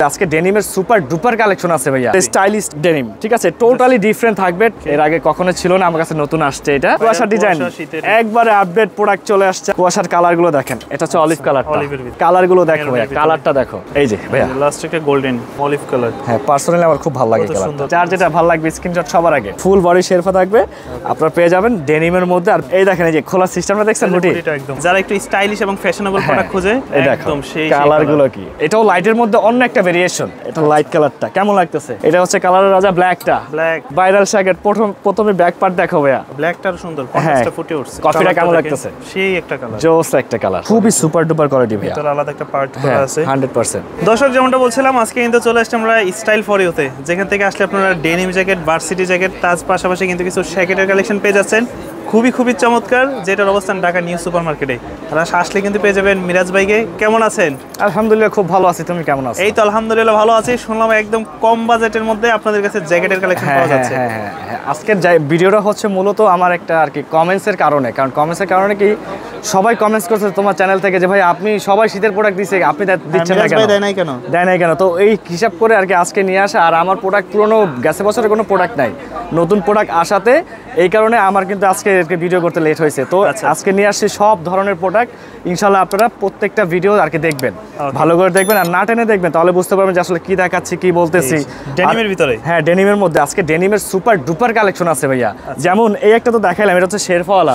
আজকে ডেনিমের super duper collection আছে ভাইয়া, স্টাইলিশ ডেনিম, ঠিক আছে, টোটালি ডিফারেন্ট থাকবে। এর আগে কখনো ছিল না, আমার কাছে নতুন আসছে। এটা কুয়াশার ডিজাইন, একবারে আপডেট প্রোডাক্ট চলে আসছে। কুয়াশার কালার গুলো দেখেন, এটা হচ্ছে অলিভ কালার। কালার গুলো দেখো ভাইয়া, কালারটা দেখো, এই যে ভাইয়া লাস্ট একটা গোল্ডেন অলিভ কালার। হ্যাঁ, পার্সোনালি আমার খুব ভালো লাগে কালারটা। যার যেটা ভালো লাগবে স্ক্রিনশট সবার আগে। ফুল বডি শেরফা থাকবে, আপনারা পেয়ে যাবেন ডেনিমের মধ্যে। আর এই দেখেন, এই যে খোলা সিস্টেমটা দেখছেন বুটি, একদম যারা একটু স্টাইলিশ এবং ফ্যাশনেবল প্রোডাক্ট খোঁজে, একদম সেই কালার গুলো কি। এটাও লাইটের মধ্যে অন্য একটা ভেরিয়েশন। এটা লাইট কালারটা কেমন লাগতেছে? এটা হচ্ছে কালারের রাজা ব্ল্যাকটা, ব্ল্যাক ভাইরাল শ্যাকেট। প্রথমে ব্যাক পার্ট দেখো ভাইয়া, ব্ল্যাকটার সুন্দর কন্ট্রাস্টটা ফুটে উঠছে। কফিটা কেমন লাগতেছে? সেই একটা কালার, জোস একটা কালার, খুবই সুপার ডুপার কোয়ালিটি ভাইয়া। এটার আলাদা একটা পার্ট করা আছে 100%। দর্শক, যেমনটা বলছিলাম, আজকে কিন্তু চলে আসছে আমরা স্টাইল ফর ইউতে, যেখান থেকে আসলে আপনারা ডেনিম জ্যাকেট, ভার্সিটি জ্যাকেট, তার পাশাপাশি কিন্তু কিছু জ্যাকেটের কালেকশন পেয়ে যাচ্ছেন। খুবই চমৎকার, যেটার অবস্থান ঢাকা নিউ সুপার মার্কেটে। আর আসলে কিন্তু পেয়ে যাবেন মিরাজ ভাইকে। কেমন আছেন? আলহামদুলিল্লাহ খুব ভালো আছি, তুমি কেমন আছো? এই তো আলহামদুলিল্লাহ ভালো আছি। শুনলাম একদম কম বাজেটের মধ্যে আপনাদের কাছে জ্যাকেটের কালেকশন পাওয়া যাচ্ছে। হ্যাঁ, আজকের ভিডিওটা হচ্ছে মূলত আমার একটা আর কি কমেন্টসের কারণে। কারণ কমেন্টসের কারণে কি, সবাই কমেন্টস করছে তোমার চ্যানেল থেকে যে ভাই আপনি সবাই শীতের প্রোডাক্ট দিচ্ছে, আপনি দিচ্ছেন না কেন, দেয় নাই কেন। তো এই হিসাব করে আর কি আজকে নিয়ে আসা। আর আমার প্রোডাক্ট পুরনো গেছে বছরের কোনো প্রোডাক্ট নাই, নতুন প্রোডাক্ট আসাতে এই কারণে আমার কিন্তু আজকে ভিডিও করতে লেট হয়েছে। তো আজকে নিয়ে আসছি সব ধরনের প্রোডাক্ট। ইনশাল্লাহ আপনারা প্রত্যেকটা ভিডিও আর কি দেখবেন, ভালো করে দেখবেন আর না টেনে দেখবেন, তাহলে বুঝতে পারবেন যে আসলে কি দেখাচ্ছি, কি বলতেছি। ডেনিমের ভিতরে, হ্যাঁ ডেনিমের মধ্যে আজকে ডেনিমের সুপার ডুপার কালেকশন আছে ভাইয়া। যেমন এই একটা তো দেখাইলাম, এটা হচ্ছে শেরফাওয়ালা।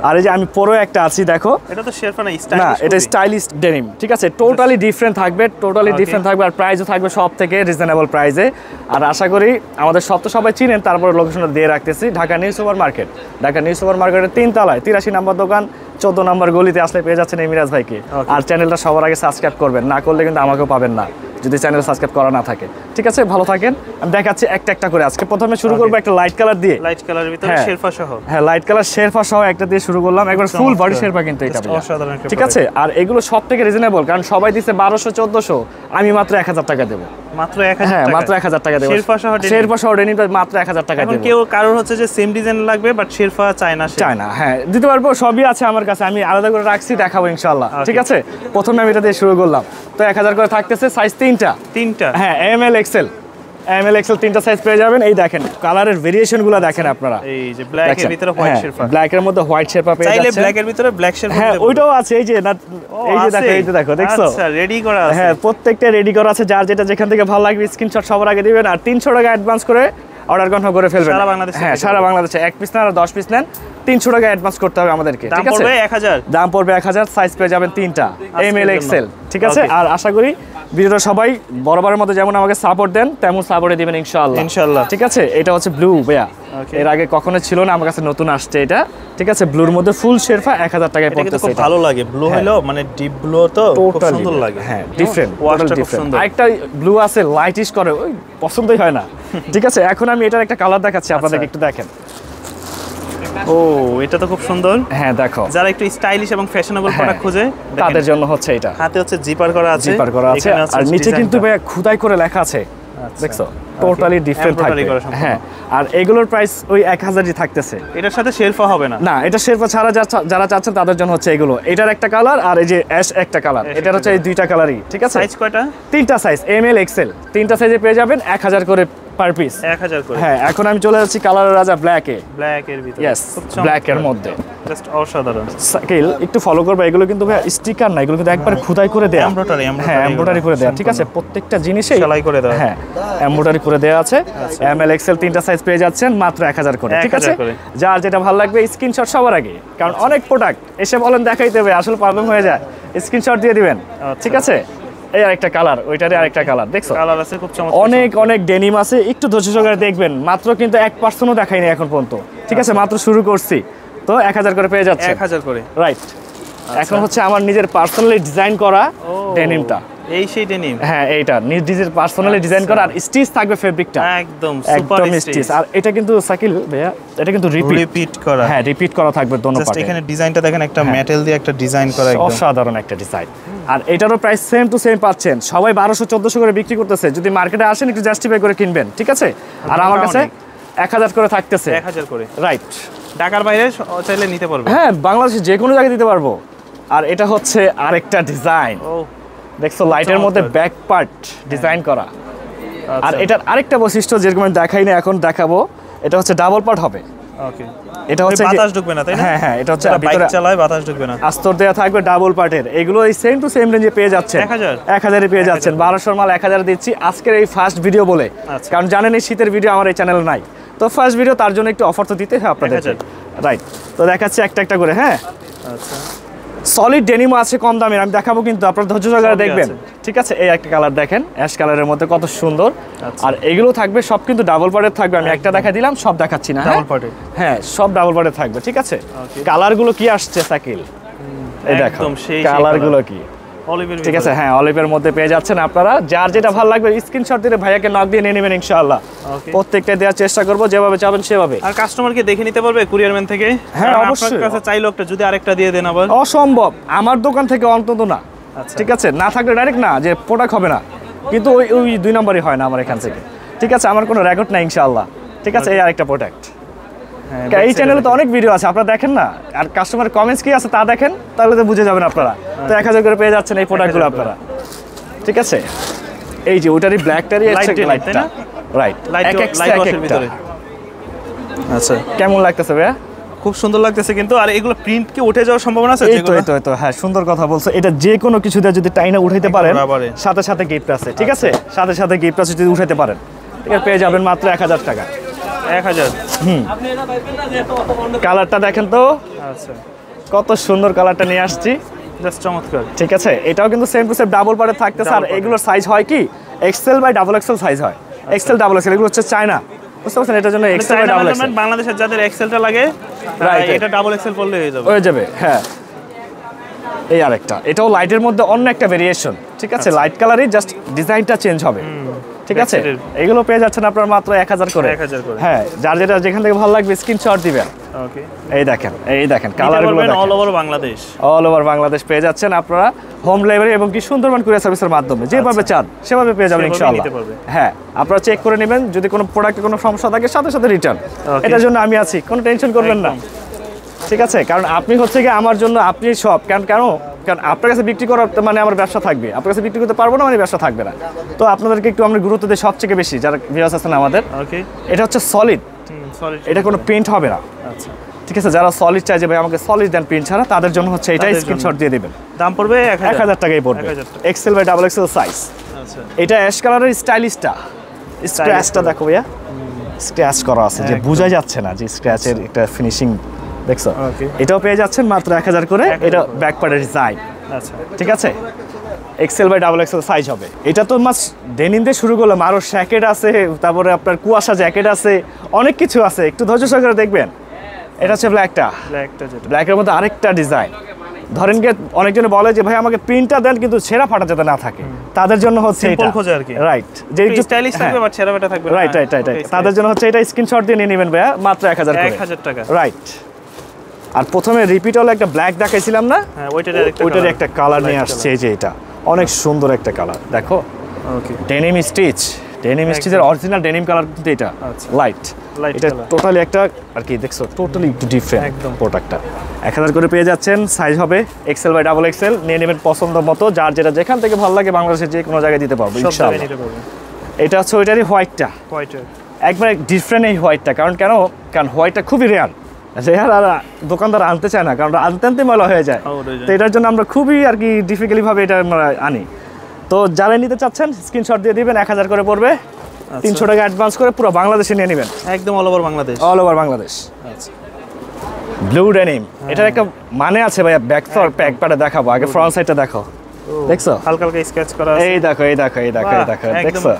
আর এই যে আমি পরে একটা আছি দেখো, এটা তো শেরফা না, এটা স্টাইলিশ ডেনিম, ঠিক আছে, টোটালি ডিফারেন্ট থাকবে, আর প্রাইসও থাকবে সব থেকে রিজনেবল প্রাইসে। আর আশা করি আমাদের সব তো সবাই চিনেন, তারপরে লোকেশনটা দিয়ে রাখতেছি, Dhaka new super market. Dhaka new super মার্কেটের 3 তলায় 83 নম্বর দোকান, 14 নম্বর গলিতে আসলে পেয়ে যাচ্ছেন এই মিরাজ ভাইকে। আর চ্যানেলটা সবার আগে সাবস্ক্রাইব করবেন, না করলে কিন্তু আমাকেও পাবেন না যদি চ্যানেল সাবস্ক্রাইব করা না থাকে। ঠিক আছে, ভালো থাকেন। আমি দেখাচ্ছি একটা করে। আজকে প্রথমে শুরু করবো একটা লাইট কালার দিয়ে, লাইট কালারের ভিতরে শেরফা সহ। হ্যাঁ, লাইট কালার শেরফা সহ একটা দিয়ে শুরু করলাম। একবার ফুল বডি শেরফা কিন্তু এটা অসাধারণ, ঠিক আছে। আর এগুলো সব থেকে রিজনেবল, কারণ সবাই দিচ্ছে 1200-1400, আমি মাত্র 1000 টাকা দেবো। মাত্র 1000 টাকা? মাত্র 1000 টাকা দেব। শেরফা সহ ডেনিমটা মাত্র 1000 টাকা দেব। কেউ কারোর হচ্ছে যে সেম ডিজাইন লাগবে বাট শেরফা চায় না, হ্যাঁ দিতে পারবো, সবই আছে আমার কাছে, আমি আলাদা করে রাখছি, দেখাবো ইনশাআল্লাহ। ঠিক আছে, প্রথমে আমি এটা দিয়ে শুরু করলাম। তো 1000 করে থাকতেছে, সাইজ তিনটা। হ্যাঁ, ML XL 3টা সাইজ পেয়ে যাবেন। এই দেখেন কালারের ভেরিয়েশন গুলো দেখেন আপনারা, এই যে ব্ল্যাক এর ভিতরে হোয়াইট শেরফা, ব্ল্যাক এর মধ্যে হোয়াইট শেরফা পেয়ে যাচ্ছেন। চাইলে ব্ল্যাক এর ভিতরে ব্ল্যাক শেরফা, হ্যাঁ ওইটাও আছে। এই যে না, এই যে দেখো, এই যে দেখো, দেখছো? আচ্ছা, রেডি করা আছে। হ্যাঁ, প্রত্যেকটা রেডি করা আছে। যার যেটা যেখান থেকে ভালো লাগবে স্ক্রিনশট সবার আগে দিবেন। আর 300 টাকা অ্যাডভান্স করে অর্ডার কনফার্ম করে ফেলবেন সারা বাংলাদেশে। হ্যাঁ, সারা বাংলাদেশে। 1 পিস না আর 10 পিস নেন, 300 টাকা অ্যাডভান্স করতে হবে আমাদেরকে। ঠিক আছে, দাম পড়বে 1000, সাইজ পেয়ে যাবেন 3টা ML XL। ঠিক আছে, আর আশা করি ভিডিওটা সবাই বরাবরের মতো যেমন আমাকে সাপোর্ট দেন তেমন সাপোর্টে দিবেন ইনশাআল্লাহ। ঠিক আছে, এটা হচ্ছে ব্লু ভাইয়া, এর আগে কখনো ছিল না, আমার কাছে নতুন আসছে এটা। ঠিক আছে, ব্লুর মধ্যে ফুল শেরফা 1000 টাকায় পড়তেছে। এটা ভালো লাগে, ব্লু হলো মানে ডিপ ব্লু, তো খুব সুন্দর লাগে। হ্যাঁ, ডিফারেন্ট, আরেকটা ব্লু আছে লাইটিশ করে, ওই পছন্দই হয় না। ঠিক আছে, এখন আমি এটার একটা কালার দেখাচ্ছি আপনাদেরকে, একটু দেখেন। ও, এটা তো খুব সুন্দর। হ্যাঁ দেখো, যারা একটু স্টাইলিশ এবং ফ্যাশনেবল প্রোডাক্ট খোঁজে তাদের জন্য হচ্ছে এটা। হাতে হচ্ছে জিপার করা আছে, আর নিচে কিন্তু ভাই খোদাই করে লেখা আছে, দেখছো? টোটালি ডিফারেন্ট থাকবে। হ্যাঁ, আর এগুলোর প্রাইস ওই 1000ই থাকতেছে। এটার সাথে শেরফা হবে না, না এটা শেরফা ছাড়া যারা চাচ্ছেন তাদের জন্য হচ্ছে এগুলো। এটার একটা কালার আর এই যে অ্যাশ একটা কালার, এটার হচ্ছে এই দুইটা কালারই। ঠিক আছে, সাইজ কয়টা? 3টা সাইজ ML XL, 3টা সাইজে পেয়ে যাবেন 1000 করে পার পিস। 1000 করে। হ্যাঁ, এখন আমি চলে যাচ্ছি কালারের রাজা ব্ল্যাক এর ভিতরে। यस, ব্ল্যাক এর মধ্যে জাস্ট অসাধারণ। সাইকেল একটু ফলো করবে, এগুলো কিন্তু ভাই স্টিকার না, এগুলো কিন্তু একবার খোদাই করে দেয়া, হ্যাঁ এমব্রয়ডারি করে দেয়া। ঠিক আছে, প্রত্যেকটা জিনিসে সেলাই করে দেওয়া, হ্যাঁ এমব্রয়ডারি করে দেয়া আছে। ML XL 3টা সাইজ পেয়ে যাচ্ছেন মাত্র 1000 করে। ঠিক আছে, যার যেটা ভালো লাগবে স্ক্রিনশট সবার আগে, কারণ অনেক প্রোডাক্ট এসে বলেন দেখাইতে হবে, আসলে প্রবলেম হয়ে যায়, স্ক্রিনশট দিয়ে দিবেন। ঠিক আছে, এই আরেকটা কালার, ওইটারই আরেকটা কালার, দেখছো? কালার আছে খুব চমৎকার, অনেক ডেনিম আছে, একটু ধৈর্য সহকারে দেখবেন। মাত্র কিন্তু 1%ও দেখাইনি এখন পর্যন্ত। ঠিক আছে, মাত্র শুরু করছি, তো 1000 করে পেয়ে যাচ্ছে। 1000 করে, রাইট। এখন হচ্ছে আমার নিজের পার্সোনালি ডিজাইন করা ডেনিমটা, এই সেই ডেনিম। হ্যাঁ, এইটা নিজের পার্সোনালি ডিজাইন করা, আর স্টিচ থাকবে ফেব্রিকটা একদম সুপার স্টিচ। আর এটা কিন্তু সাকিল ভাইয়া, এটা কিন্তু রিপিট করা, হ্যাঁ রিপিট করা থাকবে দোনো পার্টে। এখানে ডিজাইনটা দেখেন, একটা মেটাল দিয়ে একটা ডিজাইন করা, একদম অসাধারণ একটা ডিজাইন। আর এটারও প্রাইস সেম টু সেম পাচ্ছেন, সবাই 1200-1400 করে বিক্রি করতেছে। যদি মার্কেটে আসেন একটু জাস্টিফাই করে কিনবেন। ঠিক আছে, আর আমার কাছে 1000 করে থাকতেছে। 1000 করে, রাইট। ঢাকার বাইরে চাইলে নিতে পারবে, হ্যাঁ বাংলাদেশে যে কোনো জায়গায় দিতে পারবো। আর এটা হচ্ছে আরেকটা ডিজাইন, দেখছো লাইটের মধ্যে ব্যাক পার্ট ডিজাইন করা। আর এটার আরেকটা বৈশিষ্ট্য যেরকম আমি দেখাই না, এখন দেখাবো, এটা হচ্ছে ডাবল পার্ট হবে। ওকে, এটা হচ্ছে বাতাস ঢুকবে না, তাই না? হ্যাঁ হ্যাঁ, এটা হচ্ছে বাইক চালায় বাতাস ঢুকবে না। আস্তর দেয়া থাকবে ডাবল পার্টের। এগুলো এই সেম টু সেম রেঞ্জে পেয়ে যাচ্ছেন 1000 এ পেয়ে যাচ্ছেন। 1200 মাল 1000 দিচ্ছি আজকের এই ফার্স্ট ভিডিও বলে, কারণ জানেন এই শীতের ভিডিও আমার এই চ্যানেলে নাই, তো ফার্স্ট ভিডিও তার জন্য একটু অফার তো দিতে হয় আপনাদের, রাইট? তো দেখাচ্ছি একটা একটা করে। হ্যাঁ, আচ্ছা, সলিড ডেনিমও আছে কম দামের, আমি দেখাবো কিন্তু আপনারা ধৈর্য সহকারে দেখবেন, ঠিক আছে? এই একটা কালার দেখেন, অ্যাশ কালারের মধ্যে কত সুন্দর। আর এগুলো থাকবে সব কিন্তু ডাবল পার্টের থাকবে, আমি একটা দেখা দিলাম, সব দেখাচ্ছি না। ডাবল পার্টের, হ্যাঁ সব ডাবল পার্টের থাকবে, ঠিক আছে? কালারগুলো কি আসছে সাকিল, এই দেখো কালারগুলো কি, ঠিক আছে? হ্যাঁ, অলিভের মধ্যে পেয়ে যাচ্ছেন আপনারা। যার যেটা ভালো লাগবে স্ক্রিনশট দিলে ভাইয়াকে নক দিয়ে নিয়ে নেবেন ইনশাআল্লাহ। প্রত্যেকটা দেওয়ার চেষ্টা করব যেভাবে চাবেন সেভাবে। আর কাস্টমারকে দেখে নিতে পারবে কুরিয়ারম্যান থেকে? হ্যাঁ অবশ্যই, আপনার কাছে চাইলো একটা, যদি আরেকটা দিয়ে দেন আবার অসম্ভব, আমার দোকান থেকে অন্তত না, ঠিক আছে? না থাকলে ডাইরেক্ট না যে প্রোডাক্ট হবে না, কিন্তু ওই 2 নম্বরই হয় না আমার এখান থেকে, ঠিক আছে? আমার কোনো রেকর্ড নাই ইনশাআল্লাহ, ঠিক আছে? এই আরেকটা প্রোডাক্ট। এই চ্যানেলে তো অনেক ভিডিও আছে, আপনারা দেখেন না, আর কাস্টমার কমেন্টস কি আছে তা দেখেন, তাহলে তো বুঝে যাবেন আপনারা। তো 1000 করে পেয়ে যাচ্ছেন এই প্রোডাক্টগুলো আপনারা, ঠিক আছে? এই যে ওটারই ব্ল্যাকটারই লাইটটা, রাইট? লাইটের ভিতরে। আচ্ছা, কেমন লাগতেছে ভাইয়া? খুব সুন্দর লাগতেছে কিন্তু। আর এগুলো প্রিন্ট কি উঠে যাওয়ার সম্ভাবনা আছে? তো হ্যাঁ, সুন্দর কথা বলছো। এটা যে কোনো কিছু দিয়ে যদি টাইনা উঠাইতে পারেন, সাথে সাথে গিফট আছে, ঠিক আছে? সাথে সাথে গিফট আছে, যদি উঠাইতে পারেন, ঠিক আছে? পেয়ে যাবেন মাত্র 1000 টাকা। 1000। কালারটা দেখেন তো, আচ্ছা, কত সুন্দর কালারটা নিয়ে আসছি, জাস্ট চমৎকার, ঠিক আছে? এটাও কিন্তু সেম টু সেম ডাবল পার্টের থাকতেছে। আর এগুলোর সাইজ হয় কি XL by double XL size হয়, এক্সেল ডাবল এক্সেল। এগুলো হচ্ছে চায়না, বুঝতে পারছেন? এটার জন্য এক্সেল বাই ডাবল এক্সেল। বাংলাদেশের যাদের এক্সেলটা লাগে, এটা ডাবল এক্সেল পড়লে হয়ে যাবে। হ্যাঁ, এই আরেকটা, এটাও লাইটের মধ্যে অন্য একটা ভেরিয়েশন, ঠিক আছে? লাইট কালারই, জাস্ট ডিজাইনটা চেঞ্জ হবে, ঠিক আছে? এগুলো পেয়ে যাচ্ছেন আপনারা মাত্র 1000 করে। হ্যাঁ, যার যেটা যেখান থেকে ভালো লাগবে স্ক্রিনশট দিবেন। ওকে, এই দেখেন কালারগুলো দেখেন, all over Bangladesh, all over Bangladesh পেয়ে যাচ্ছেন আপনারা হোম ডেলিভারি এবং কি সুন্দরবন কুরিয়ার সার্ভিসের মাধ্যমে। যেভাবে চান সেভাবে পেয়ে যাবেন ইনশাআল্লাহ। হ্যাঁ, আপনারা চেক করে নেবেন, যদি কোনো প্রোডাক্টে কোনো সমস্যা থাকে সাথে সাথে রিটার্ন। এটার জন্য আমি আছি, কোনো টেনশন করবেন না, ঠিক আছে? কারণ আপনি হচ্ছে কি আমার জন্য, আপনি সব। কারণ আপনার কাছে বিক্রি করার মানে আমার ব্যবসা থাকবে, আপনার কাছে বিক্রি করতে পারবো না মানে ব্যবসা থাকবে না। তো আপনাদেরকে একটু আমরা গুরুত্ব দিই সবথেকে বেশি, যারা ভিউয়ার্স আছেন আমাদের। এটা হচ্ছে সলিড, এটা কোনো প্রিন্ট হবে না, ঠিক আছে? যারা সলিড চাই যে ভাই আমাকে সলিড দেন প্রিন্ট ছাড়া, তাদের জন্য হচ্ছে এটাই স্ক্রিনশট দিয়ে দিবেন। দাম পড়বে 1000 টাকাই পড়বে, XL by double XL size. আচ্ছা, এটা অ্যাশ কালারের স্টাইলিশটা, স্ক্র্যাচটা দেখো ভাইয়া, স্ক্র্যাচ করা আছে, যে বোঝা যাচ্ছে না যে স্ক্র্যাচের একটা ফিনিশিং, দেখছো? এটাও পেয়ে যাচ্ছেন মাত্র 1000 করে। এটা ব্যাক পার্টের ডিজাইন, আচ্ছা, ঠিক আছে? XL by double XL size হবে। এটা তো মাস ডেনিম দিয়ে শুরু করলাম, আরো জ্যাকেট আছে, তারপরে আপনার কুয়াশা জ্যাকেট আছে, অনেক কিছু আছে, একটু ধৈর্য সহকারে দেখবেন। এটা হচ্ছে ব্ল্যাকের মধ্যে আরেকটা ডিজাইন। ধরেন গিয়ে অনেকজনে বলে যে ভাই আমাকে প্রিন্টটা দেন কিন্তু ছেঁড়া ফাটা যাতে না থাকে, তাদের জন্য হচ্ছে এটা, রাইট? যে একটু স্টাইলিশ থাকবে বাট ছেঁড়া ফাটা থাকবে, রাইট। তাদের জন্য হচ্ছে এটা, স্ক্রিনশট দিয়ে নিয়ে নেবেন ভাইয়া, মাত্র 1000 টাকা, রাইট? আর প্রথমে রিপিট হলো একটা ব্ল্যাক দেখাইছিলাম না, ওইটার একটা কালার নিয়ে আসছে, এই যে এটা অনেক সুন্দর একটা কালার, দেখো। ওকে, ডেনিম স্টিচের অরিজিনাল ডেনিম কালার কিন্তু এটা, লাইট। এটা টোটালি একটা আর কি, দেখছো? টোটালি একটু ডিফারেন্ট প্রোডাক্টটা। 1000 করে পেয়ে যাচ্ছেন, সাইজ হবে এক্সেল বাই ডাবল এক্সেল। নিয়ে নেবেন পছন্দ মতো, যার যেটা যেখান থেকে ভালো লাগে বাংলাদেশের যে কোনো জায়গায় দিতে পারবো ইনশাআল্লাহ। এটা হচ্ছে ওইটারই হোয়াইটটা, একবার ডিফারেন্ট এই হোয়াইটটা। কারণ হোয়াইটটা খুবই রেয়ার, আর দোকানদার আনতে চায় না, কারণ আনতে ময়লা হয়ে যায়। তো এটার জন্য আমরা খুবই আর কি ডিফিকাল্টি ভাবে এটা আমরা আনি। তো যারা নিতে চাচ্ছেন স্ক্রিনশট দিয়ে দিবেন, 1000 করে পড়বে, 300 টাকা অ্যাডভান্স করে পুরো বাংলাদেশে নিয়ে নেবেন, একদম অল ওভার বাংলাদেশ, আচ্ছা। ব্লু ডেনিম, এটার একটা মানে আছে ভাইয়া, ব্যাক পার্টে দেখাবো, আগে ফ্রন্ট সাইডটা দেখো, দেখছো? হালকা স্কেচ করা আছে, এই দেখো, দেখছো?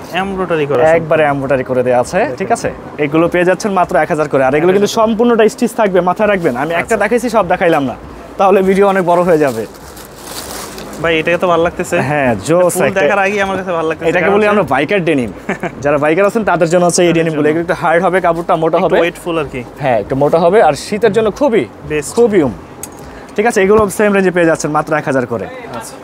একবারে এমব্রয়ডারি করে দেওয়া আছে, ঠিক আছে? এগুলো পেয়ে যাচ্ছেন মাত্র 1000 করে। আর এগুলো কিন্তু সম্পূর্ণটা স্টিচ থাকবে, মাথায় রাখবেন। আমি একটা দেখাইছি, সব দেখাইলাম না, তাহলে ভিডিও অনেক বড় হয়ে যাবে। ভাই এটাকে তো ভালো লাগতেছে, হ্যাঁ জোস, দেখার আগে আমার কাছে ভালো লাগতেছে। এটাকে বলি আমরা বাইকার ডেনিম। যারা বাইকার আছেন তাদের জন্য হচ্ছে এই ডেনিমগুলো। এগুলো একটু হার্ড হবে, কাপড়টা মোটা হবে, ওয়েটফুল আর কি। হ্যাঁ, একটু মোটা হবে, আর শীতের জন্য খুবই ঠিক আছে? এগুলো সেম রেঞ্জে পেয়ে যাচ্ছেন মাত্র 1000 করে। আচ্ছা,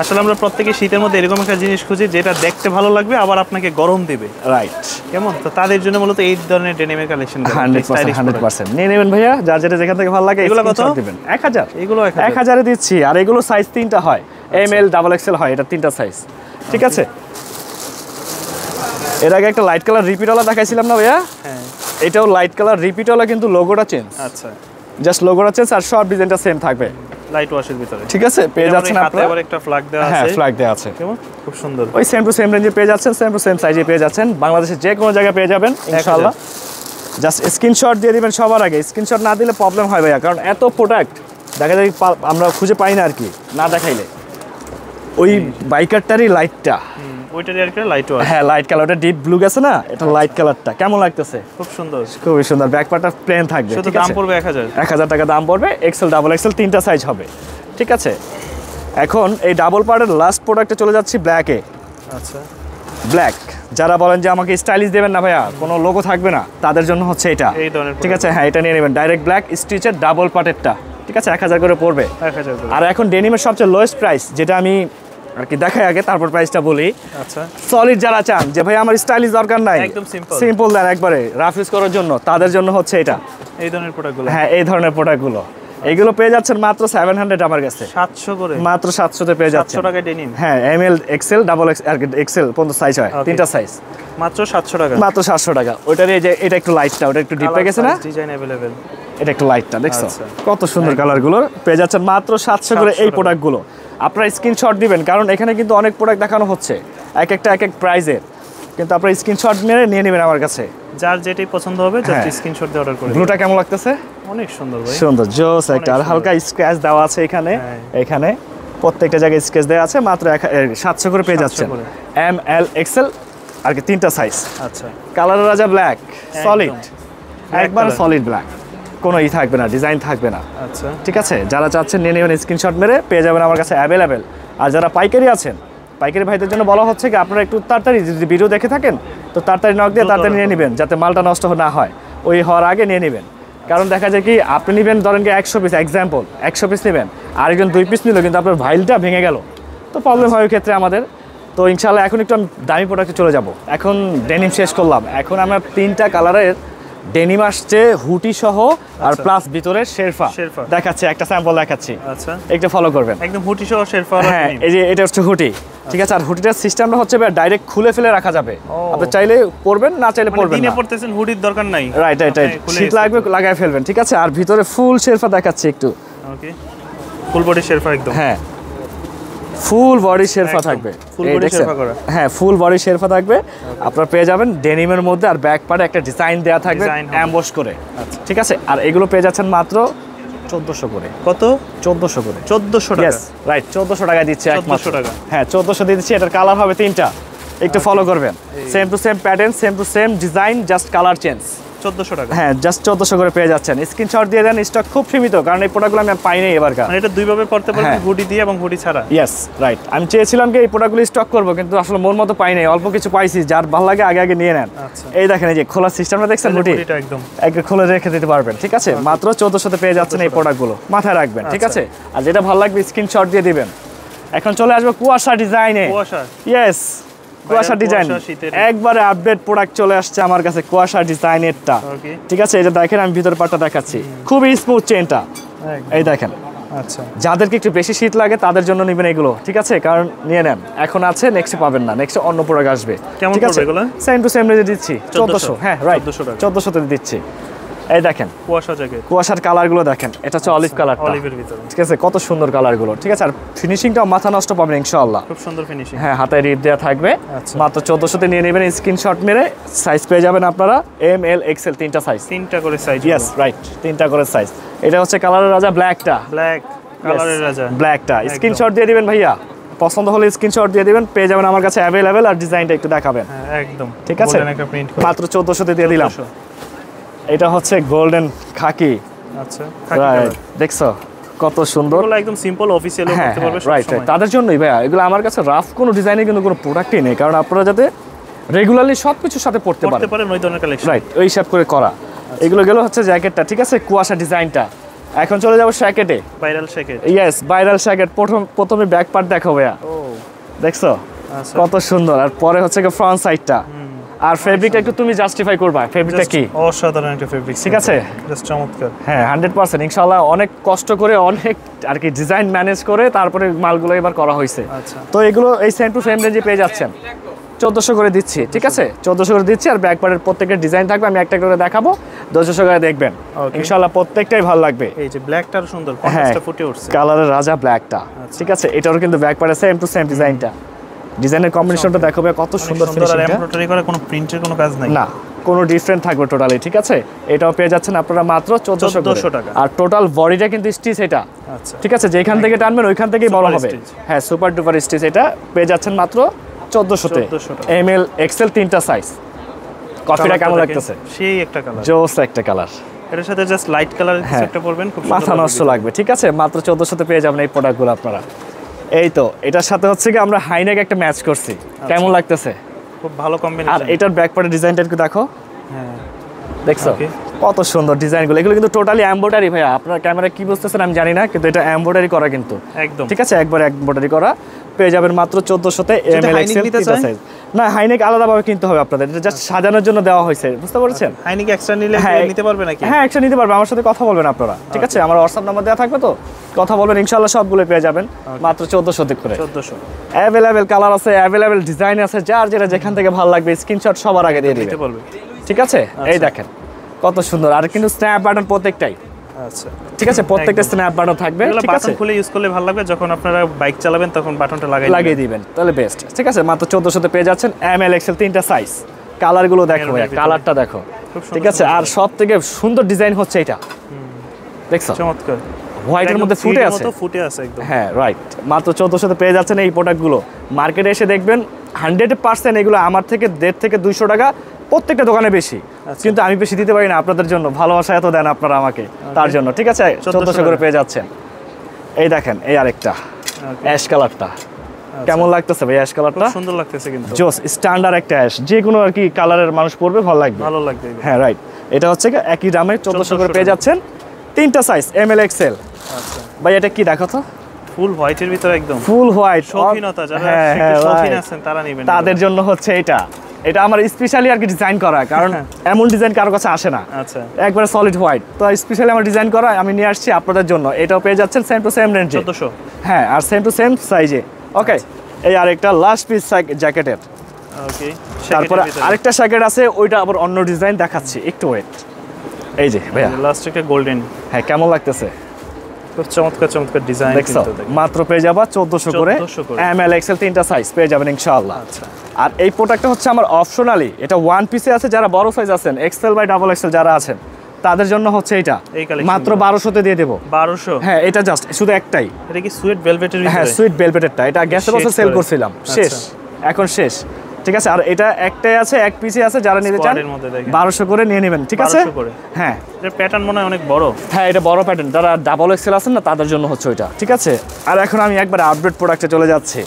আসলে আমরা প্রত্যেকে শীতের মধ্যে এরকম একটা জিনিস খুঁজি যেটা দেখতে ভালো লাগবে আবার আপনাকে গরম দিবে, রাইট? কেমন? তো তাদের জন্য মূলত এই ধরনের ডেনিমের কালেকশন 100% নিয়ে নেবেন ভাইয়া, যার যেটা যেখান থেকে ভালো লাগে। এগুলো কত দিবেন? 1000। এগুলো 1000 এ দিচ্ছি। আর এগুলো সাইজ 3টা হয়, ML ডাবল এক্সেল হয়, এটা 3টা সাইজ। ঠিক আছে, এর আগে একটা লাইট কালার রিপিটওয়ালা দেখাইছিলাম না ভাইয়া? হ্যাঁ, এটাও লাইট কালার রিপিটওয়ালা, কিন্তু লোগোটা চেঞ্জ। আচ্ছা, জাস্ট লোগোটা চেঞ্জ আর সব ডিজাইনটা সেম থাকবে লাইট ওয়াশের ভিতরে। ঠিক আছে, পেয়ে যাচ্ছেন আপনারা। আবার একটা ফ্ল্যাগ দেওয়া আছে। হ্যাঁ, ফ্ল্যাগ দেওয়া আছে, কেমন খুব সুন্দর। ওই সেম টু সেম রেঞ্জে পেয়ে যাচ্ছেন, সেম টু সেম সাইজে পেয়ে যাচ্ছেন, বাংলাদেশের যে কোনো জায়গায় পেয়ে যাবেন ইনশাআল্লাহ। জাস্ট স্ক্রিনশট দিয়ে দিবেন সবার আগে। স্ক্রিনশট না দিলে প্রবলেম হয় ভাইয়া, কারণ এত প্রোডাক্ট দেখা যায় আমরা খুঁজে পাই না আর কি, না দেখাইলে। ওই বাইকারটারই লাইটটা, ওইটারই আর কি লাইট ওয়াশ। হ্যাঁ, লাইট কালারটা ডিপ ব্লু গেছে না, এটা লাইট কালারটা কেমন লাগতেছে? খুব সুন্দর, খুবই সুন্দর। ব্যাক পার্টটা প্লেন থাকবে। শুধু দাম পড়বে 1000 টাকা দাম পড়বে। এক্সেল ডাবল এক্সেল 3টা সাইজ হবে। ঠিক আছে, এখন এই ডাবল পার্টের লাস্ট প্রোডাক্টে চলে যাচ্ছি ব্ল্যাকে। আচ্ছা, ব্ল্যাক যারা বলেন যে আমাকে স্টাইলিশ দেবেন না ভাইয়া, কোনো লোগো থাকবে না, তাদের জন্য হচ্ছে এটা। এই ধরনের, ঠিক আছে, হ্যাঁ, এটা নিয়ে নেবেন ডাইরেক্ট ব্ল্যাক স্টিচের ডাবল পার্টেরটা। ঠিক আছে, 1000 করে পড়বে। 1000 করে। আর এখন ডেনিমের সবচেয়ে লোয়েস্ট প্রাইস, যেটা আমি আর কি দেখাই আগে, তারপর প্রাইসটা বলি। আচ্ছা, সলিড যারা চান যে ভাই আমার স্টাইলিশ দরকার নাই, একদম সিম্পল দেন একবারে রাফ ইউজ করার জন্য, তাদের জন্য হচ্ছে এটা। এই ধরনের প্রোডাক্টগুলো, হ্যাঁ, এই ধরনের প্রোডাক্টগুলো এগুলো পেয়ে যাচ্ছেন মাত্র 700 আমার কাছে। 700 করে, মাত্র 700 তে পেয়ে যাচ্ছেন। 700 টাকায় ডেনিম। হ্যাঁ, ML এক্সেল ডাবল এক্সেল পর্যন্ত সাইজ হয়, 3টা সাইজ, মাত্র 700 টাকা। মাত্র 700 টাকা। ওইটার এই যে এটা একটু লাইটটা, ওটা একটু ডিপ হয়ে গেছে না, ডিজাইন अवेलेबल। এটা একটু লাইটটা দেখছো কত সুন্দর কালারগুলো পেয়ে যাচ্ছেন মাত্র 700 করে এই প্রোডাক্টগুলো। আপনারা স্ক্রিনশট দিবেন, কারণ এখানে কিন্তু অনেক প্রোডাক্ট দেখানো হচ্ছে, এক একটা এক এক প্রাইজের, কিন্তু আপনারা স্ক্রিনশট নিয়ে নেবেন আমার কাছে। যার যেটাই পছন্দ হবে জাস্ট স্ক্রিনশট দিয়ে অর্ডার করে। ব্লুটা কেমন লাগতেছে? অনেক সুন্দর ভাই, সুন্দর জোস একটা। আর হালকা স্ক্র্যাচ দেওয়া আছে এখানে, এখানে প্রত্যেকটা জায়গায় স্কেচ দেওয়া আছে। মাত্র 700 করে পেয়ে যাচ্ছেন। ML এক্সেল আর কি 3টা সাইজ। আচ্ছা, কালারের রাজা ব্ল্যাক, সলিড, একবার সলিড ব্ল্যাক, কোনো থাকবে না, ডিজাইন থাকবে না। আচ্ছা, ঠিক আছে, যারা চাচ্ছেন নিয়ে নেবেন, স্ক্রিনশট মেরে পেয়ে যাবেন আমার কাছে অ্যাভেলেবেল। আর যারা পাইকারি আছেন, পাইকারি ভাইদের জন্য বলা হচ্ছে কি আপনারা একটু তাড়াতাড়ি, যদি ভিডিও দেখে থাকেন তো তাড়াতাড়ি নক দিয়ে তাড়াতাড়ি নিয়ে নেবেন, যাতে মালটা নষ্ট না হয়, ওই হওয়ার আগে নিয়ে নেবেন। কারণ দেখা যায় কি আপনি নেবেন ধরেন কি 100 পিস, এক্সাম্পল 100 পিস নেবেন, আরেকজন 2 পিস নিল, কিন্তু আপনার ভাইলটা ভেঙে গেল, তো প্রবলেম হয় ওই ক্ষেত্রে আমাদের। তো ইনশাআল্লাহ এখন একটু আমি দামি প্রোডাক্টে চলে যাব। এখন ডেনিম শেষ করলাম, এখন আমরা 3টা কালারের ডেনিম আসছে হুটি সহ, আর প্লাস ভিতরে শেরফা দেখাচ্ছি, একটা স্যাম্পল দেখাচ্ছি। আচ্ছা, একটু ফলো করবেন। একদম হুটি সহ শেরফা। হ্যাঁ, এই যে এটা হচ্ছে হুটি। ঠিক আছে, আর হুটিটার সিস্টেমটা হচ্ছে ডাইরেক্ট খুলে ফেলে রাখা যাবে, আপনি চাইলে পরবেন, না চাইলে পরবেন না। দিনে পরতেছেন, হুডির দরকার নাই। রাইট রাইট রাইট, শীত লাগবে লাগায় ফেলবেন। ঠিক আছে, আর ভিতরে ফুল শেরফা দেখাচ্ছি একটু। ওকে, ফুল বডি শেরফা একদম। হ্যাঁ, ফুল বডি শেরফা থাকবে, হ্যাঁ ফুল বডি শেরফা থাকবে। আপনারা পেয়ে যাবেন ডেনিমের মধ্যে, আর ব্যাক পার্টে একটা ডিজাইন দেওয়া থাকবে এমবস করে। ঠিক আছে, আর এগুলো পেয়ে যাচ্ছেন মাত্র 1400 করে। কত? 1400 করে। 1400 টাকা, রাইট, 1400 টাকায় দিচ্ছে। 1400 টাকা, হ্যাঁ 1400 দিয়ে দিচ্ছি। এটার কালার হবে 3টা, একটু ফলো করবেন। Same to same pattern, same to same design, just colour change. 1400 টাকা, হ্যাঁ জাস্ট 1400 করে পেয়ে যাচ্ছেন। স্ক্রিনশট দিয়ে দেন, স্টক খুব সীমিত, কারণ এই প্রোডাক্টগুলো আমি পাই নাই এবারকার। মানে এটা দুই ভাবে পড়তে পারবেন, হুডি দিয়ে এবং হুডি ছাড়া। ইয়েস রাইট, আমি চেয়েছিলাম কি এই প্রোডাক্টগুলো স্টক করব, কিন্তু আসলে মন মতো পাই নাই, অল্প কিছু পাইছি। যার ভালো লাগে আগে আগে নিয়ে নেন। এই দেখেন, এই যে খোলার সিস্টেমটা দেখছেন, হুডিটা একদম খুলে রেখে দিতে পারবেন। ঠিক আছে, মাত্র 1400 পেয়ে যাচ্ছেন এই প্রোডাক্টগুলো, মাথায় রাখবেন। ঠিক আছে, আর যেটা ভালো লাগবে স্ক্রিনশট দিয়ে দিবেন। এখন চলে আসবে কুয়াশা ডিজাইনে। ইয়েস, কুয়াশা ডিজাইন একবারে আপডেট প্রোডাক্ট চলে আসছে আমার কাছে, কুয়াশা ডিজাইনেরটা। ঠিক আছে, এটা দেখেন, আমি ভিতর পাটটা দেখাচ্ছি, খুবই স্মুথ চেনটা, এই দেখেন। আচ্ছা, যাদেরকে একটু বেশি শীত লাগে তাদের জন্য নেবেন এগুলো। ঠিক আছে, কারণ নিয়ে নেন, এখন আছে, নেক্সটে পাবেন না, নেক্সটে অন্য প্রোডাক্ট আসবে। ঠিক আছে, সেম টু সেম রেটে দিচ্ছি 1400। হ্যাঁ রাইট, 1400 তে দিচ্ছি। এই দেখেন কুয়াশা জ্যাকেট, কুয়াশার কালারগুলো দেখেন, এটা হচ্ছে অলিভ কালার, অলিভের ভিতরে। ঠিক আছে, কত সুন্দর কালারগুলো। ঠিক আছে, আর ফিনিশিংটাও মাথা নষ্ট পাবেন ইনশাআল্লাহ, খুব সুন্দর ফিনিশিং। হ্যাঁ, হাতে রিপ দেওয়া থাকবে। মাত্র 1400 তে নিয়ে নেবেন, স্ক্রিনশট মেরে। সাইজ পেয়ে যাবেন আপনারা ML XL 3টা সাইজ, 3টা করে সাইজ। ইয়েস রাইট, 3টা করে সাইজ। এটা হচ্ছে কালারের রাজা ব্ল্যাকটা, ব্ল্যাক কালারের রাজা, ব্ল্যাকটা। স্ক্রিনশট দিয়ে দিবেন ভাইয়া, পছন্দ হলে স্ক্রিনশট দিয়ে দিবেন, পেয়ে যাবেন আমার কাছে অ্যাভেলেবেল। আর ডিজাইনটা একটু দেখাবেন। একদম ঠিক আছে, মাত্র 1400 তে দিয়ে দিলাম। এটা হচ্ছে গোল্ডেন খাকি। আচ্ছা, দেখছো কত সুন্দর, এগুলো একদম সিম্পল অফিশিয়াল করতে পারবে সব সময়। তাদের জন্যই ভাইয়া এগুলো আমার কাছে। রাফ কোনো ডিজাইনে কিন্তু কোনো প্রোডাক্টই নেই, কারণ আপনারা যাতে রেগুলারলি সবকিছুর সাথে পড়তে পারেন, ওই ধরনের কালেকশন। রাইট, ওই হিসাব করে করা। এগুলো গেল হচ্ছে জ্যাকেটটা। ঠিক আছে, কুয়াশা ডিজাইনটা। এখন চলে যাব শ্যাকেটে, viral shacket. Yes, viral shacket. প্রথমে ব্যাক পার্ট দেখো ভাইয়া, দেখছো কত সুন্দর, আর পরে হচ্ছে ফ্রন্ট সাইডটা। আর ফেব্রিকটা একটু তুমি জাস্টিফাই করবা, ফেব্রিকটা কি? অসাধারণ একটা ফেব্রিক, ঠিক আছে, জাস্ট চমৎকার। হ্যাঁ 100% ইনশাআল্লাহ অনেক কষ্ট করে অনেক আর কি ডিজাইন ম্যানেজ করে তারপরে মালগুলো এবার করা হয়েছে। আচ্ছা, তো এগুলো এই সেম টু সেম রেঞ্জে পেয়ে যাচ্ছেন, 1400 করে দিচ্ছি, ঠিক আছে 1400 করে দিচ্ছি। আর ব্যাক পার্টের প্রত্যেকটা ডিজাইন থাকবে, আমি একটা করে দেখাবো, 200 করে দেখবেন ইনশাআল্লাহ, প্রত্যেকটাই ভালো লাগবে। এই যে ব্ল্যাকটাও সুন্দর, কন্ট্রাস্টটা ফুটে উঠছে, কালারের রাজা ব্ল্যাকটা, ঠিক আছে এটারও কিন্তু ব্যাক পার্টে সেম টু সেম ডিজাইনটা, ডিজাইনের কম্বিনেশনটা দেখো ভাই কত সুন্দর ফিনিশিংটা, আর এমব্রয়ডারি করা কোনো প্রিন্টের কোনো কাজ নাই না, কোনো ডিফারেন্ট থাকবে টোটালি, ঠিক আছে। এটাও পেয়ে যাচ্ছেন আপনারা মাত্র 1400 টাকা। আর টোটাল বডিটা কিন্তু স্টিচ এটা, আচ্ছা, ঠিক আছে, যেখান থেকে টানবেন ওইখান থেকেই বড় হবে। হ্যাঁ সুপার ডুপার স্টিচ, এটা পেয়ে যাচ্ছেন মাত্র 1400-তে। এমএল এক্সেল তিনটা সাইজ। কফিটা কেমন লাগতেছে? সেই একটা কালার, জোস একটা কালার, এটার সাথে জাস্ট লাইট কালার কিছু একটা পরবেন, খুব মাথা নষ্ট লাগবে, ঠিক আছে। মাত্র 1400-তে পেয়ে যাবেন এই প্রোডাক্টগুলো আপনারা। এই তো এটার সাথে হচ্ছে কি আমরা হাইনেক একটা ম্যাচ করছি, কেমন লাগতেছে? খুব ভালো কম্বিনেশন। আর এটার ব্যাক পার্টের ডিজাইনটা একটু দেখো, হ্যাঁ দেখছো কত সুন্দর ডিজাইনগুলো, এগুলো কিন্তু টোটালি এমব্রয়ডারি ভাইয়া, আপনার ক্যামেরা কি বুঝতেছেন আমি জানি না, কিন্তু এটা এমব্রয়ডারি করা কিন্তু একদম, ঠিক আছে, একবার এমব্রয়ডারি করা। পেয়ে যাবেন মাত্র 1400-তে এমএল এক্সেল তিনটা সাইজ। না হাইনেক আলাদাভাবে কিনতে হবে আপনাদের, এটা জাস্ট সাজানোর জন্য দেওয়া হয়েছে, বুঝতে পারছেন? হাইনেক এক্সট্রা নিলে নিতে পারবে নাকি? হ্যাঁ এক্সট্রা নিতে পারবে, আমার সাথে কথা বলবেন আপনারা, ঠিক আছে, আমার হোয়াটসঅ্যাপ নাম্বার দেওয়া থাকবে, তো কথা বলবেন, ইনশাআল্লাহ সবগুলো পেয়ে যাবেন মাত্র 1400 করে। 1400 অ্যাভেলেবেল কালার আছে, অ্যাভেলেবেল ডিজাইন আছে, যার যেটা যেখান থেকে ভালো লাগবে স্ক্রিনশট সবার আগে দিয়ে দিতে বলবে, ঠিক আছে। এই দেখেন কত সুন্দর, আর কিন্তু স্ন্যাপ বাটন প্রত্যেকটাই, আচ্ছা ঠিক আছে, প্রত্যেকটা স্ন্যাপ বাটন থাকবে, ঠিক আছে, বাটন খুলে ইউজ করলে ভালো লাগবে, যখন আপনারা বাইক চালাবেন তখন বাটনটা লাগিয়ে দিবেন, তাহলে বেস্ট, ঠিক আছে। মাত্র 1400-তে পেয়ে যাচ্ছেন এমএল এক্সেল তিনটা সাইজ। কালারগুলো দেখো ভাই, কালারটা দেখো, ঠিক আছে। আর সব থেকে সুন্দর ডিজাইন হচ্ছে এটা, দেখছো চমৎকার, হোয়াইটের মধ্যে ফুটে আছে একদম, হ্যাঁ রাইট। মাত্র 1400-তে পেয়ে যাচ্ছেন এই প্রোডাক্টগুলো। মার্কেটে এসে দেখবেন 100% এগুলো আমার থেকে 150 থেকে 200 টাকা প্রত্যেকটা দোকানে বেশি, কিন্তু আমি বেশি দিতে পারি না আপনাদের জন্য, ভালোবাসা এত দেন আপনারা আমাকে, তার জন্য, ঠিক আছে 1400 করে পেয়ে যাচ্ছেন। এই দেখেন এই আরেকটা অ্যাশ কালারটা, কেমন লাগতেছে ভাই? অ্যাশ কালারটা সুন্দর লাগতেছে কিন্তু, জোস স্ট্যান্ডার্ড একটা অ্যাশ, যে কোনো আর কি কালারের মানুষ পরবে ভালো লাগবে, হ্যাঁ রাইট। এটা হচ্ছে একই দামে 1400 করে পেয়ে যাচ্ছেন, তিনটা সাইজ এমএল এক্সেল। আচ্ছা ভাই এটা কি দেখো তো, ফুল হোয়াইটের ভিতরে, একদম ফুল হোয়াইট, শৌখিনতা যারা শৌখিন আছেন তারা নেবেন, তাদের জন্য হচ্ছে এটা। এটা আমার স্পেশালি আর কি ডিজাইন করা, কারণ এমন ডিজাইন কারো কাছে আসে না, আচ্ছা একবারে সলিড হোয়াইট, তো স্পেশালি আমার ডিজাইন করা আমি নিয়ে আসছি আপনাদের জন্য। এটাও পেয়ে যাচ্ছেন সেম টু সেম রেঞ্জে, 1400, হ্যাঁ, আর সেম টু সেম সাইজে। ওকে, এই আরেকটা লাস্ট পিস জ্যাকেটের, ওকে, তারপরে আরেকটা জ্যাকেট আছে, ওইটা আবার অন্য ডিজাইন দেখাচ্ছি, একটু ওয়েট। এই যে ভাইয়া লাস্ট একটা গোল্ডেন, হ্যাঁ কেমন লাগতেছে? খুব চমৎকার চমৎকার ডিজাইন, দেখছো মাত্র পেয়ে যাবা 1400 করে এমএল এক্সেল তিনটা সাইজ পেয়ে যাবেন ইনশাআল্লাহ। আচ্ছা, আর এই প্রোডাক্টটা হচ্ছে আমার অপশনালি, এটা ওয়ান পিসে আছে, যারা বড় সাইজ আছেন এক্সেল বাই ডাবল এক্সেল যারা আছেন তাদের জন্য হচ্ছে এটা মাত্র 1200-তে দিয়ে দেবো। 1200? হ্যাঁ এটা জাস্ট শুধু একটাই, এটা কি সুইট ভেলভেটের? হ্যাঁ সুইট ভেলভেটেরটা, এটা গ্যাসের বছর সেল করছিলাম, শেষ এখন শেষ, ঠিক আছে। আর এটা একটাই আছে, এক পিসে আছে, যারা নিতে চান 1200 করে নিয়ে নেবেন, ঠিক আছে। হ্যাঁ এর প্যাটার্ন মনে হয় অনেক বড়, হ্যাঁ এটা বড় প্যাটার্ন, যারা ডাবল এক্সেল আছেন না তাদের জন্য হচ্ছে ওইটা, ঠিক আছে। আর এখন আমি একবার আপডেট প্রোডাক্টে চলে যাচ্ছি,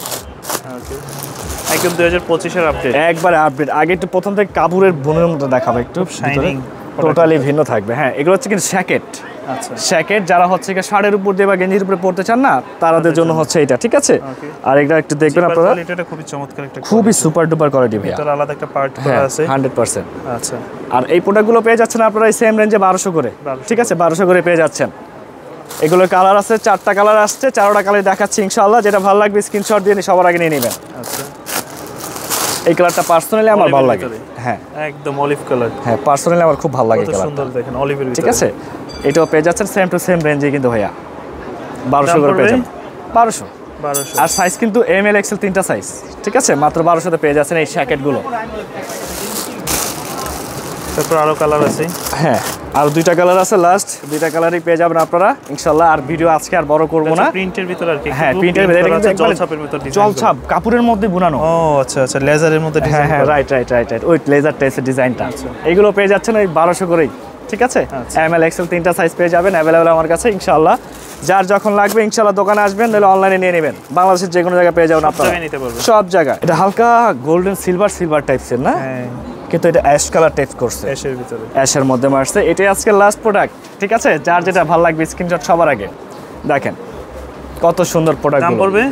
একদম 2025-এর আপডেট, একবারে আপডেট। আগে একটু প্রথম থেকে কাপড়ের বুনের মতো দেখাবো, একটু শাইনিং, টোটালি ভিন্ন থাকবে। হ্যাঁ এগুলো হচ্ছে কিন্তু জ্যাকেট, আচ্ছা জ্যাকেট যারা হচ্ছে কি শার্টের উপর দিয়ে বা গেঞ্জির উপরে পড়তে চান না তাদের জন্য হচ্ছে এটা, ঠিক আছে। আর এটা একটু দেখবেন আপনারা, এটা খুবই চমৎকার, একটা খুবই সুপার ডুপার কোয়ালিটি ভাই, এটা আলাদা একটা পার্ট করা আছে 100%। আচ্ছা, আর এই প্রোডাক্টগুলো পেয়ে যাচ্ছেন আপনারা এই সেম রেঞ্জে 1200 করে, ঠিক আছে 1200 করে পেয়ে যাচ্ছেন। এগুলোর কালার আছে, 4টা কালার আসছে, 4টা কালার দেখাচ্ছি ইনশাআল্লাহ, যেটা ভালো লাগবে স্ক্রিনশট দিয়ে সবার আগে নিয়ে নেবেন। আচ্ছা, এই কালারটা পার্সোনালি আমার ভালো লাগে, হ্যাঁ একদম অলিভ কালার, হ্যাঁ পার্সোনালি আমার খুব ভালো লাগে কালারটা, সুন্দর দেখেন অলিভের ভিতরে, ঠিক আছে। এটাও পেয়ে যাচ্ছেন সেম টু সেম রেঞ্জে কিন্তু ভাইয়া 1200 করে পেয়ে যাবেন, 1200। আর সাইজ কিন্তু এমএল এক্সেল তিনটা সাইজ, ঠিক আছে, মাত্র 1200-তে পেয়ে যাচ্ছেন এই জ্যাকেটগুলো। তারপর আরো কালার আছে, হ্যাঁ আর 2টা কালার আছে, লাস্ট 2টা কালারই পেয়ে যাবেন আপনারা ইনশাআল্লাহ। আর ভিডিও আজকে আর বড় করব না, প্রিন্টের ভিতর আর কি, হ্যাঁ প্রিন্টের ভিতর, এটা কিন্তু জলছাপের ভিতর ডিজাইন, জলছাপ কাপড়ের মধ্যে বুনানো, ও আচ্ছা আচ্ছা, লেজারের মধ্যে ডিজাইন, হ্যাঁ রাইট রাইট রাইট রাইট, ওই লেজার টাইপের ডিজাইনটা, এগুলো পেয়ে যাচ্ছেন ওই 1200 করেই, ঠিক আছে। এমএল এক্সেল তিনটা সাইজ পেয়ে যাবেন অ্যাভেলেবল আমার কাছে ইনশাআল্লাহ। যার যখন লাগবে ইনশাআল্লাহ দোকানে আসবেন, নাহলে অনলাইনে নিয়ে নেবেন, বাংলাদেশের যে কোনো জায়গায় পেয়ে যাবেন আপনারা, সব জায়গায়। এটা হালকা গোল্ডেন সিলভার টাইপসের না, কিন্তু এটা অ্যাশ কালার টাইপ করছে, অ্যাশের ভিতরে, অ্যাশের মধ্যে মারছে। এটাই আজকে লাস্ট প্রোডাক্ট, ঠিক আছে। যার যেটা ভালো লাগবে স্ক্রিনশট সবার আগে দেখেন, কত সুন্দর প্রোডাক্ট, দাম পড়বে,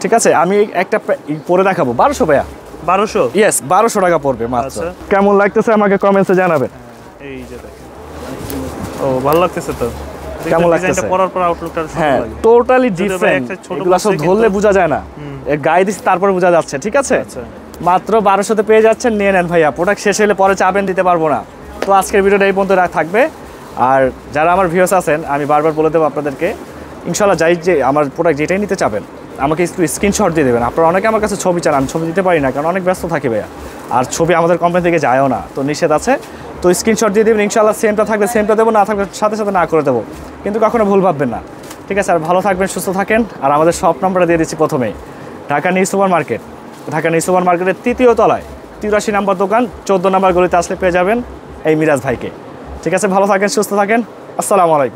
ঠিক আছে। আমি একটা পরে দেখাবো 1200 ভাইয়া, 1200? ইয়েস 1200 টাকা পড়বে মাত্র। আচ্ছা। কেমন লাগতেছে আমাকে কমেন্টসে জানাবেন। এই যে দেখেন, ও ভালো লাগতেছে তো। কেমন লাগতেছে? ডিজাইনটা পরার পর আউটলুকটা সুন্দর হ্যাঁ লাগে। টোটালি যদিও ভাই ডিফারেন্ট, একটা ছোট এগুলো সব বক্সে ধরলে কিন্তু- বোঝা যায় না, গায়ে দিচ্ছি তারপরে বোঝা যাচ্ছে, ঠিক আছে? আচ্ছা। মাত্র 1200-তে পেয়ে যাচ্ছেন, নিয়ে নেন ভাইয়া। প্রোডাক্ট শেষ হলে পরে চাবেন দিতে পারবো না। তো আজকের ভিডিওটা এই পর্যন্ত থাকবে। আর যারা আমার ভিউয়ার্স আছেন, আমি বারবার বলে দেবো আপনাদেরকে, ইনশাল্লাহ যাই যে আমার প্রোডাক্ট যেটাই নিতে চাবেন আমাকে একটু স্ক্রিনশট দিয়ে দেবেন। আপনারা অনেকে আমার কাছে ছবি চান, আমি ছবি দিতে পারি না কারণ অনেক ব্যস্ত থাকি ভাইয়া, আর ছবি আমাদের কোম্পানি থেকে যায়ও না, তো নিষেধ আছে। তো স্ক্রিনশট দিয়ে দেবেন, ইনশাল্লাহ সেমটা থাকলে সেমটা দেবো, না থাকলে সাথে সাথে না করে দেবো, কিন্তু কখনো ভুল ভাববেন না, ঠিক আছে? আর ভালো থাকবেন, সুস্থ থাকেন। আর আমাদের শপ নাম্বারটা দিয়ে দিচ্ছি প্রথমেই, Dhaka new super market, Dhaka new super মার্কেটের 3য় তলায় 83 নম্বর দোকান, 14 নম্বর গলিতে আসলে পেয়ে যাবেন এই মিরাজ ভাইকে, ঠিক আছে? ভালো থাকেন, সুস্থ থাকেন, আসসালামু আলাইকুম।